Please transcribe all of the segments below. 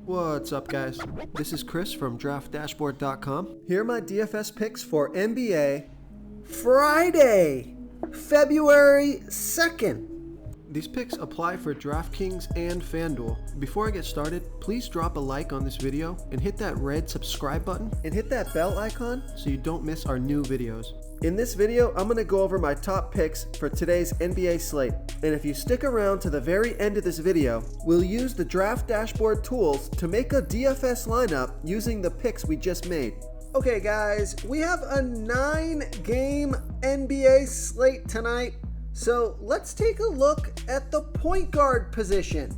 What's up, guys? This is Chris from DraftDashboard.com. Here are my DFS picks for NBA Friday, February 2nd. These picks apply for DraftKings and FanDuel. Before I get started, please drop a like on this video and hit that red subscribe button and hit that bell icon so you don't miss our new videos. In this video, I'm going to go over my top picks for today's NBA slate. And if you stick around to the very end of this video, we'll use the Draft Dashboard tools to make a DFS lineup using the picks we just made. Okay guys, we have a 9-game NBA slate tonight. So let's take a look at the point guard position.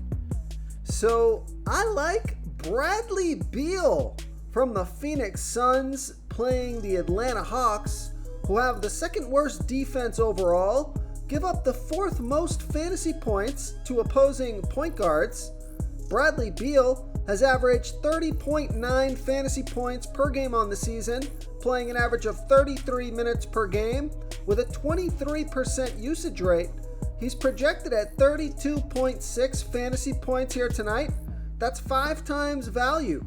So I like Bradley Beal from the Phoenix Suns playing the Atlanta Hawks, who have the second worst defense overall, give up the fourth most fantasy points to opposing point guards. Bradley Beal has averaged 30.9 fantasy points per game on the season, playing an average of 33 minutes per game with a 23% usage rate. He's projected at 32.6 fantasy points here tonight. That's 5 times value.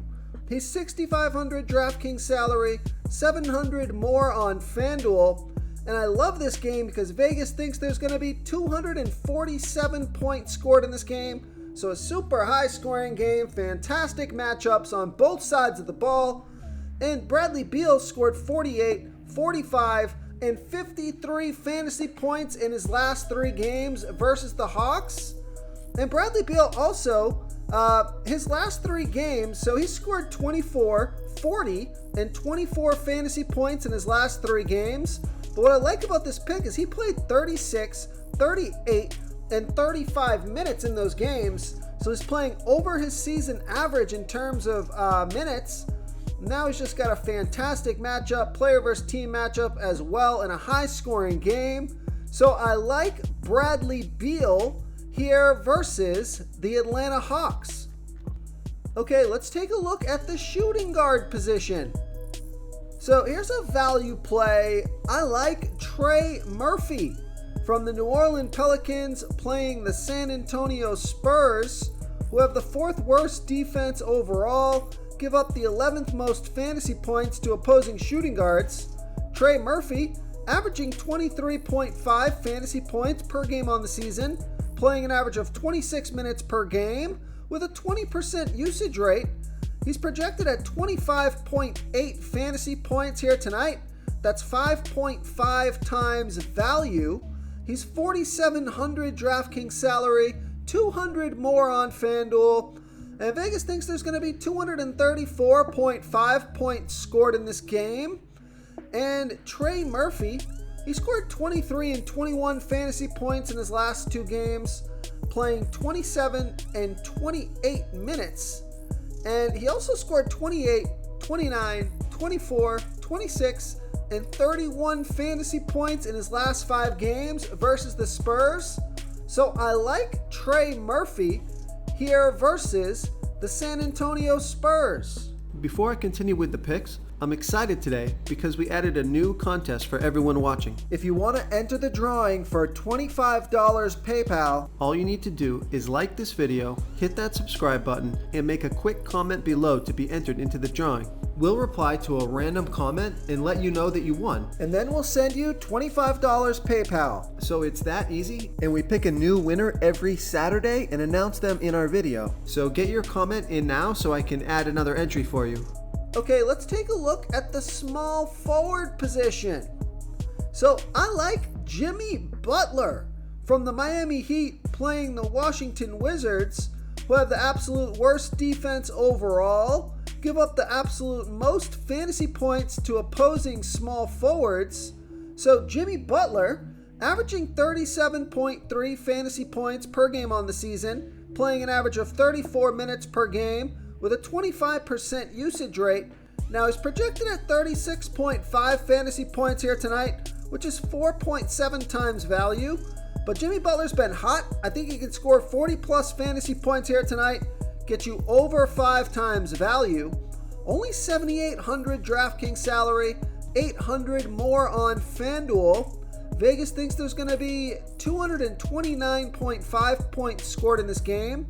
He's $6,500 DraftKings salary, $700 more on FanDuel. And I love this game because Vegas thinks there's going to be 247 points scored in this game. So a super high scoring game, fantastic matchups on both sides of the ball. And Bradley Beal scored 48, 45, and 53 fantasy points in his last 3 games versus the Hawks. And Bradley Beal also, his last 3 games, so he scored 24, 40, and 24 fantasy points in his last 3 games. But what I like about this pick is he played 36, 38, and 35 minutes in those games. So he's playing over his season average in terms of minutes. Now he's just got a fantastic matchup, player versus team matchup as well, in a high scoring game. So I like Bradley Beal here versus the Atlanta Hawks. Okay, let's take a look at the shooting guard position. So here's a value play. I like Trey Murphy from the New Orleans Pelicans playing the San Antonio Spurs, who have the 4th worst defense overall, give up the 11th most fantasy points to opposing shooting guards. Trey Murphy averaging 23.5 fantasy points per game on the season, playing an average of 26 minutes per game with a 20% usage rate. He's projected at 25.8 fantasy points here tonight. That's 5.5 times value. He's $4,700 DraftKings salary, $200 more on FanDuel. And Vegas thinks there's going to be 234.5 points scored in this game. And Trey Murphy, he scored 23 and 21 fantasy points in his last 2 games, playing 27 and 28 minutes. And he also scored 28, 29, 24, 26, and 31 fantasy points in his last 5 games versus the Spurs. So I like Trey Murphy here versus the San Antonio Spurs. Before I continue with the picks, I'm excited today because we added a new contest for everyone watching. If you want to enter the drawing for $25 PayPal, all you need to do is like this video, hit that subscribe button, and make a quick comment below to be entered into the drawing. We'll reply to a random comment and let you know that you won. And then we'll send you $25 PayPal. So it's that easy, and we pick a new winner every Saturday and announce them in our video. So get your comment in now so I can add another entry for you. Okay, let's take a look at the small forward position. So I like Jimmy Butler from the Miami Heat playing the Washington Wizards, who have the absolute worst defense overall, give up the absolute most fantasy points to opposing small forwards. So Jimmy Butler, averaging 37.3 fantasy points per game on the season, playing an average of 34 minutes per game with a 25% usage rate. Now he's projected at 36.5 fantasy points here tonight, which is 4.7 times value. But Jimmy Butler's been hot. I think he can score 40 plus fantasy points here tonight, get you over 5 times value. Only $7,800 DraftKings salary, $800 more on FanDuel. Vegas thinks there's going to be 229.5 points scored in this game.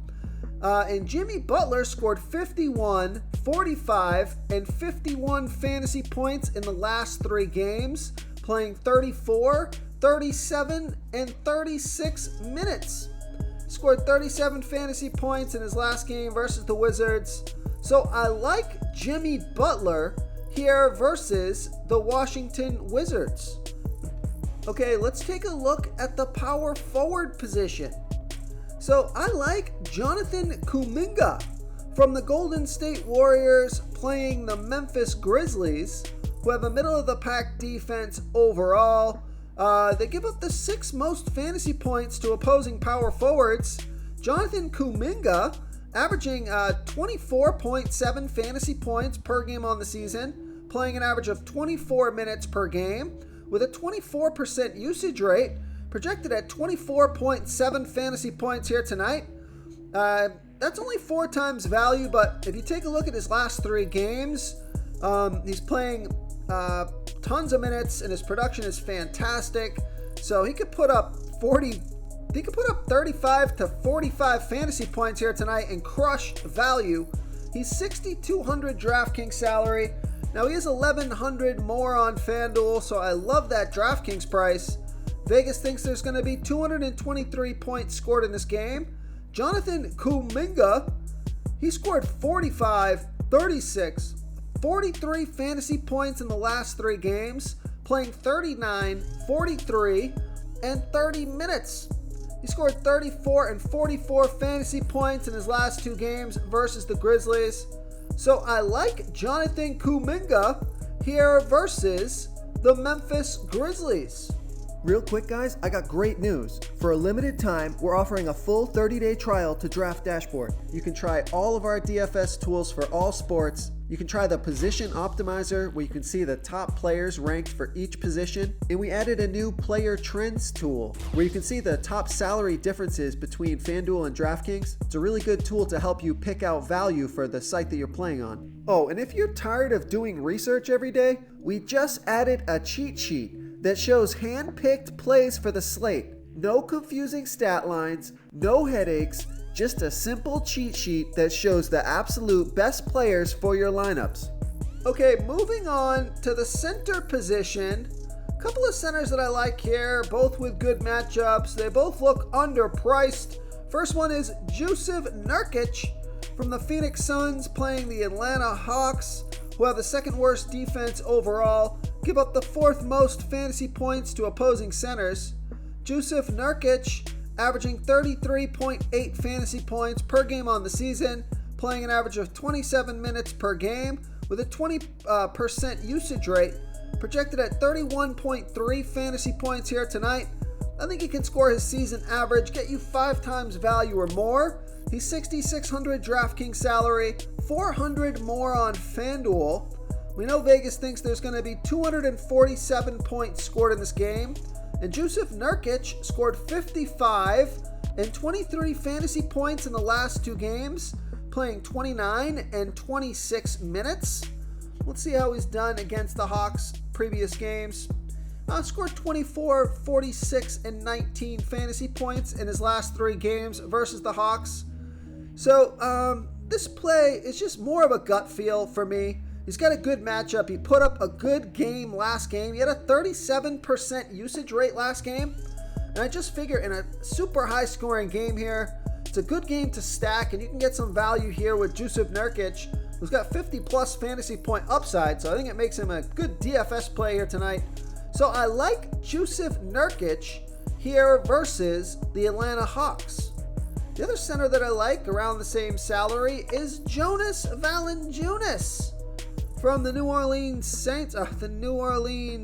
And Jimmy Butler scored 51, 45, and 51 fantasy points in the last 3 games, playing 34, 37, and 36 minutes. Scored 37 fantasy points in his last game versus the Wizards. So I like Jimmy Butler here versus the Washington Wizards. Okay, let's take a look at the power forward position. So I like Jonathan Kuminga from the Golden State Warriors playing the Memphis Grizzlies, who have a middle-of-the-pack defense overall. They give up the 6th most fantasy points to opposing power forwards. Jonathan Kuminga averaging 24.7 fantasy points per game on the season, playing an average of 24 minutes per game with a 24% usage rate, projected at 24.7 fantasy points here tonight. That's only 4 times value, but if you take a look at his last 3 games, he's playing tons of minutes and his production is fantastic. So he could put up 35 to 45 fantasy points here tonight and crush value. He's $6,200 DraftKings salary. Now he is $1,100 more on FanDuel, so I love that DraftKings price. Vegas thinks there's going to be 223 points scored in this game. Jonathan Kuminga, he scored 45, 36, 43 fantasy points in the last 3 games, playing 39, 43, and 30 minutes. He scored 34 and 44 fantasy points in his last 2 games versus the Grizzlies. So I like Jonathan Kuminga here versus the Memphis Grizzlies. Real quick, guys, I got great news. For a limited time, we're offering a full 30-day trial to Draft Dashboard. You can try all of our DFS tools for all sports. You can try the Position Optimizer, where you can see the top players ranked for each position. And we added a new Player Trends tool, where you can see the top salary differences between FanDuel and DraftKings. It's a really good tool to help you pick out value for the site that you're playing on. Oh, and if you're tired of doing research every day, we just added a cheat sheet that shows hand-picked plays for the slate. No confusing stat lines, no headaches, just a simple cheat sheet that shows the absolute best players for your lineups. Okay, moving on to the center position. A couple of centers that I like here, both with good matchups. They both look underpriced. First one is Jusuf Nurkic from the Phoenix Suns playing the Atlanta Hawks, who have the 2nd worst defense overall, give up the 4th most fantasy points to opposing centers. Jusuf Nurkic averaging 33.8 fantasy points per game on the season, playing an average of 27 minutes per game with a 20% usage rate, projected at 31.3 fantasy points here tonight. I think he can score his season average, get you 5 times value or more. He's $6,600 DraftKings salary, $400 more on FanDuel. We know Vegas thinks there's going to be 247 points scored in this game. And Jusuf Nurkic scored 55 and 23 fantasy points in the last 2 games, playing 29 and 26 minutes. Let's see how he's done against the Hawks previous games. Scored 24, 46, and 19 fantasy points in his last 3 games versus the Hawks. So this play is just more of a gut feel for me. He's got a good matchup. He put up a good game last game. He had a 37% usage rate last game. And I just figure in a super high scoring game here, it's a good game to stack, and you can get some value here with Jusuf Nurkic, who's got 50 plus fantasy point upside. So I think it makes him a good DFS play here tonight. So I like Jusuf Nurkic here versus the Atlanta Hawks. The other center that I like around the same salary is Jonas Valanciunas from the New Orleans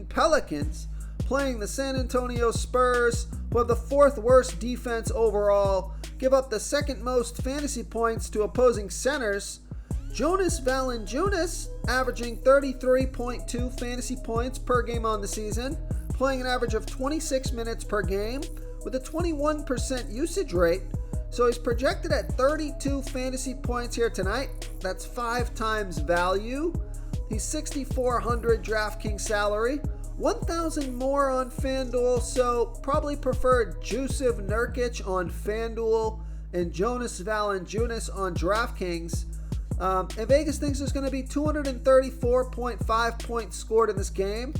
Pelicans, playing the San Antonio Spurs, who have the 4th worst defense overall, give up the 2nd most fantasy points to opposing centers. Jonas Valanciunas averaging 33.2 fantasy points per game on the season, playing an average of 26 minutes per game with a 21% usage rate. So he's projected at 32 fantasy points here tonight. That's 5 times value. He's $6,400 DraftKings salary, $1,000 more on FanDuel, so probably prefer Jusuf Nurkic on FanDuel and Jonas Valanciunas on DraftKings. And Vegas thinks there's going to be 234.5 points scored in this game.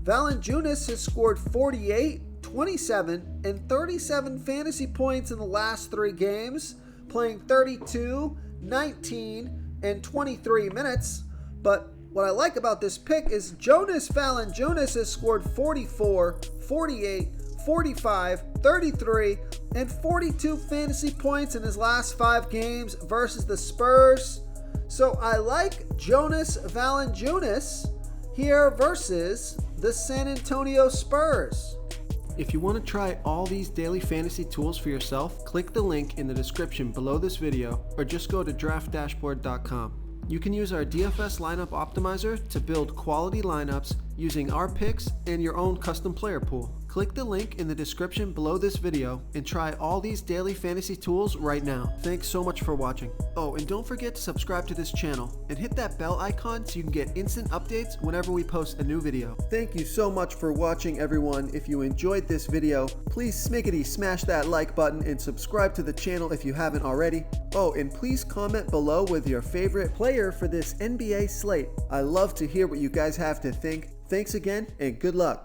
Valanciunas has scored 48, 27, and 37 fantasy points in the last 3 games, playing 32, 19, and 23 minutes. But what I like about this pick is Jonas Valanciunas has scored 44, 48, 45, 33, and 42 fantasy points in his last 5 games versus the Spurs. So I like Jonas Valanciunas here versus the San Antonio Spurs. If you want to try all these daily fantasy tools for yourself, click the link in the description below this video or just go to draftdashboard.com. You can use our DFS lineup optimizer to build quality lineups using our picks and your own custom player pool. Click the link in the description below this video and try all these daily fantasy tools right now. Thanks so much for watching. Oh, and don't forget to subscribe to this channel and hit that bell icon so you can get instant updates whenever we post a new video. Thank you so much for watching, everyone. If you enjoyed this video, please smash that like button and subscribe to the channel if you haven't already. Oh, and please comment below with your favorite player for this NBA slate. I love to hear what you guys have to think. Thanks again and good luck.